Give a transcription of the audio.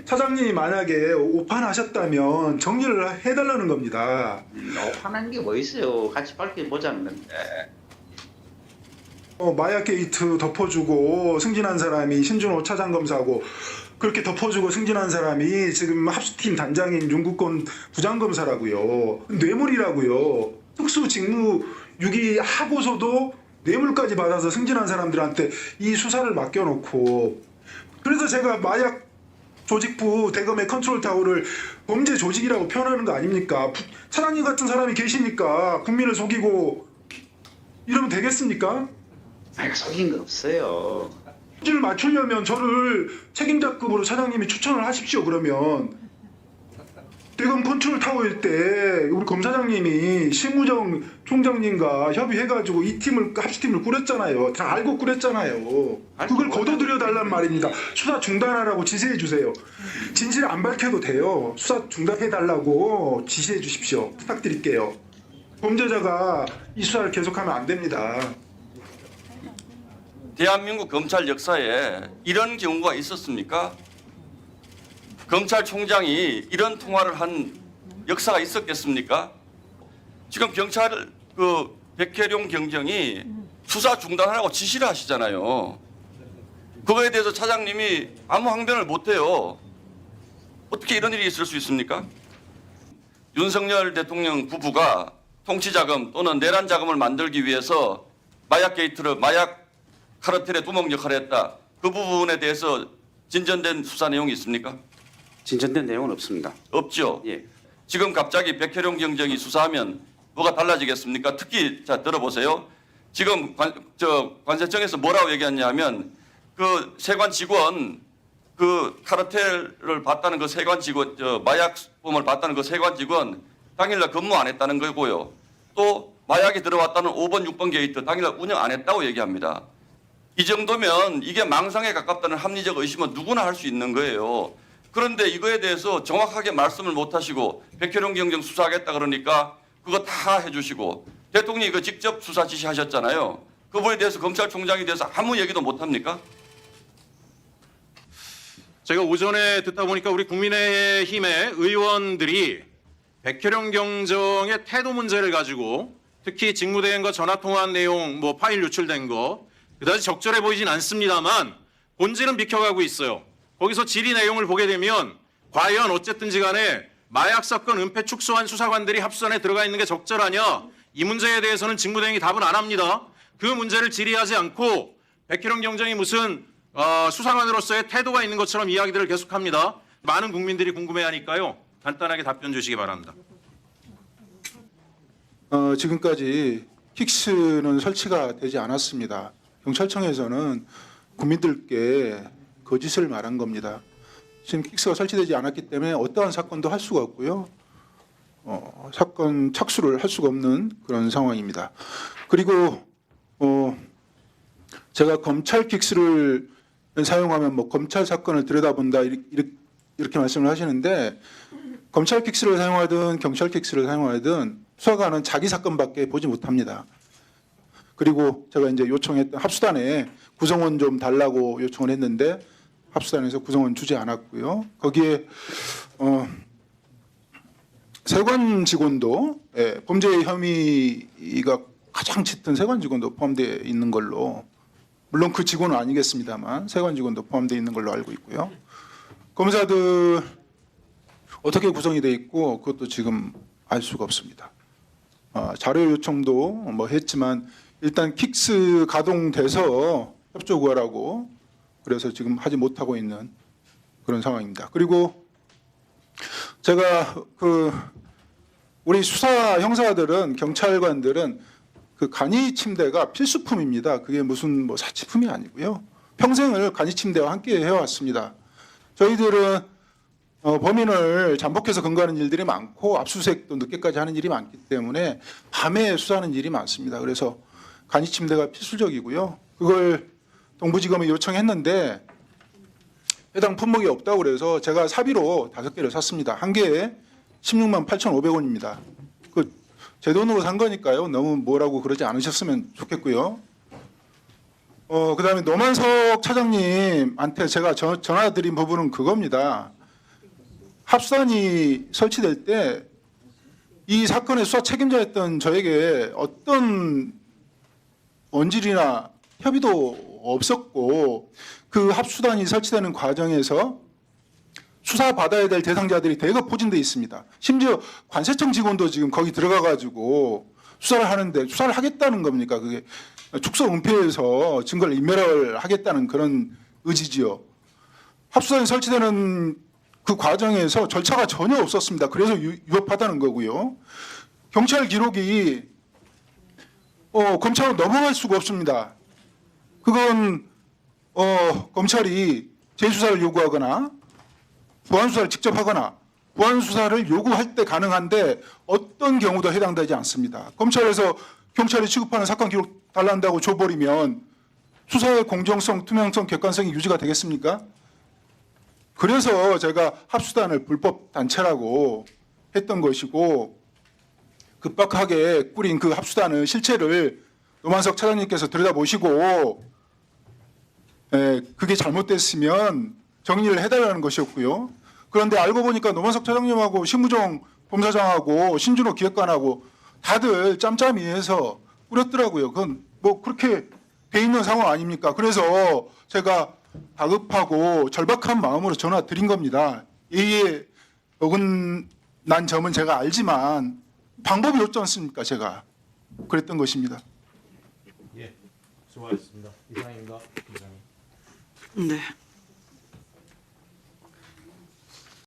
차장님이 만약에 오판하셨다면 정리를 해달라는 겁니다. 오판한 게 뭐 있어요? 같이 밝혀보자는 건데. 마약 게이트 덮어주고 승진한 사람이 신준호 차장검사고 그렇게 덮어주고 승진한 사람이 지금 합수팀 단장인 윤국권 부장검사라고요. 뇌물이라고요. 특수 직무 유기하고서도 뇌물까지 받아서 승진한 사람들한테 이 수사를 맡겨놓고, 그래서 제가 마약 조직부 대검의 컨트롤 타워를 범죄 조직이라고 표현하는 거 아닙니까? 차장님 같은 사람이 계시니까 국민을 속이고 이러면 되겠습니까? 아니, 속인 거 없어요. 수준을 맞추려면 저를 책임자급으로 차장님이 추천을 하십시오. 그러면 대검 컨트롤 타워일 때 우리 검사장님이 심우정 총장님과 협의해가지고 이 팀을, 합수팀을 꾸렸잖아요. 다 알고 꾸렸잖아요. 그걸 거둬들여 달란 말입니다. 수사 중단하라고 지시해 주세요. 진실 안 밝혀도 돼요. 수사 중단해 달라고 지시해 주십시오. 부탁드릴게요. 범죄자가 이 수사를 계속하면 안 됩니다. 대한민국 검찰 역사에 이런 경우가 있었습니까? 검찰총장이 이런 통화를 한 역사가 있었겠습니까? 지금 경찰 백혜룡 경정이 수사 중단하라고 지시를 하시잖아요. 그거에 대해서 차장님이 아무 항변을 못해요. 어떻게 이런 일이 있을 수 있습니까? 윤석열 대통령 부부가 통치자금 또는 내란 자금을 만들기 위해서 마약 게이트를 마약 카르텔의 두목 역할을 했다. 그 부분에 대해서 진전된 수사 내용이 있습니까? 진전된 내용은 없습니다. 없죠. 예. 지금 갑자기 백혜룡 경정이 수사하면 뭐가 달라지겠습니까? 특히 자 들어보세요. 지금 관세청에서 뭐라고 얘기했냐면 그 세관 직원 그 카르텔을 봤다는 그 세관 직원 마약범을 봤다는 그 세관 직원 당일날 근무 안 했다는 거고요. 또 마약이 들어왔다는 5번 6번 게이트 당일날 운영 안 했다고 얘기합니다. 이 정도면 이게 망상에 가깝다는 합리적 의심은 누구나 할 수 있는 거예요. 그런데 이거에 대해서 정확하게 말씀을 못 하시고 백혜룡 경정 수사하겠다 그러니까 그거 다 해주시고 대통령이 그 직접 수사 지시하셨잖아요. 그분에 대해서 검찰총장에 대해서 아무 얘기도 못 합니까? 제가 오전에 듣다 보니까 우리 국민의힘의 의원들이 백혜룡 경정의 태도 문제를 가지고 특히 직무대행과 전화통화한 내용 파일 유출된 거 그다지 적절해 보이진 않습니다만 본질은 비켜가고 있어요. 거기서 질의 내용을 보게 되면 과연 어쨌든지 간에 마약 사건 은폐 축소한 수사관들이 합수안에 들어가 있는 게 적절하냐 이 문제에 대해서는 직무대행이 답은 안 합니다. 그 문제를 질의하지 않고 백혜룡 경정이 무슨 수사관으로서의 태도가 있는 것처럼 이야기들을 계속합니다. 많은 국민들이 궁금해하니까요. 간단하게 답변 주시기 바랍니다. 지금까지 킥스는 설치가 되지 않았습니다. 경찰청에서는 국민들께 거짓을 말한 겁니다. 지금 킥스가 설치되지 않았기 때문에 어떠한 사건도 할 수가 없고요. 사건 착수를 할 수가 없는 그런 상황입니다. 그리고 제가 검찰 킥스를 사용하면 검찰 사건을 들여다본다 이렇게 말씀을 하시는데 검찰 킥스를 사용하든 경찰 킥스를 사용하든 수사관은 자기 사건밖에 보지 못합니다. 그리고 제가 이제 요청했던 합수단에 구성원 좀 달라고 요청을 했는데 합수단에서 구성원 주지 않았고요. 거기에 세관 직원도 범죄 혐의가 가장 짙은 세관 직원도 포함되어 있는 걸로, 물론 그 직원은 아니겠습니다만 세관 직원도 포함되어 있는 걸로 알고 있고요. 검사들 어떻게 구성이 되어 있고 그것도 지금 알 수가 없습니다. 자료 요청도 했지만 일단 킥스 가동돼서 협조 구하라고 그래서 지금 하지 못하고 있는 그런 상황입니다. 그리고 제가 우리 수사 형사들은 경찰관들은 그 간이 침대가 필수품입니다. 그게 무슨 사치품이 아니고요. 평생을 간이 침대와 함께 해왔습니다. 저희들은 범인을 잠복해서 근거하는 일들이 많고 압수수색도 늦게까지 하는 일이 많기 때문에 밤에 수사하는 일이 많습니다. 그래서 간이 침대가 필수적이고요. 그걸 동부지검에 요청했는데 해당 품목이 없다고 그래서 제가 사비로 5개를 샀습니다. 한 개에 16만 8,500원입니다. 제 돈으로 산 거니까요. 너무 뭐라고 그러지 않으셨으면 좋겠고요. 그다음에 노만석 차장님한테 제가 전화드린 부분은 그겁니다. 합수단이 설치될 때 이 사건의 수사 책임자였던 저에게 어떤 원질이나 협의도 없었고 그 합수단이 설치되는 과정에서 수사받아야 될 대상자들이 대거 포진돼 있습니다. 심지어 관세청 직원도 지금 거기 들어가가지고 수사를 하는데 수사를 하겠다는 겁니까? 그게 축소 은폐해서 증거를 인멸을 하겠다는 그런 의지지요. 합수단이 설치되는 그 과정에서 절차가 전혀 없었습니다. 그래서 위협하다는 거고요. 경찰 기록이 검찰로 넘어갈 수가 없습니다. 그건 검찰이 재수사를 요구하거나 보안 수사를 직접 하거나 보안 수사를 요구할 때 가능한데 어떤 경우도 해당되지 않습니다. 검찰에서 경찰이 취급하는 사건 기록 달라한다고 줘버리면 수사의 공정성, 투명성, 객관성이 유지가 되겠습니까? 그래서 제가 합수단을 불법 단체라고 했던 것이고 급박하게 꾸린 그 합수단의 실체를 노만석 차장님께서 들여다보시고 그게 잘못됐으면 정리를 해달라는 것이었고요. 그런데 알고 보니까 노만석 차장님하고 신무정 검사장하고 신준호 기획관하고 다들 짬짬이 해서 꾸렸더라고요. 그건 뭐 그렇게 돼 있는 상황 아닙니까? 그래서 제가 다급하고 절박한 마음으로 전화 드린 겁니다. 예의에 어긋난 점은 제가 알지만 방법이 없지 않습니까? 제가 그랬던 것입니다. 예, 수고하셨습니다. 이상입니다. 네.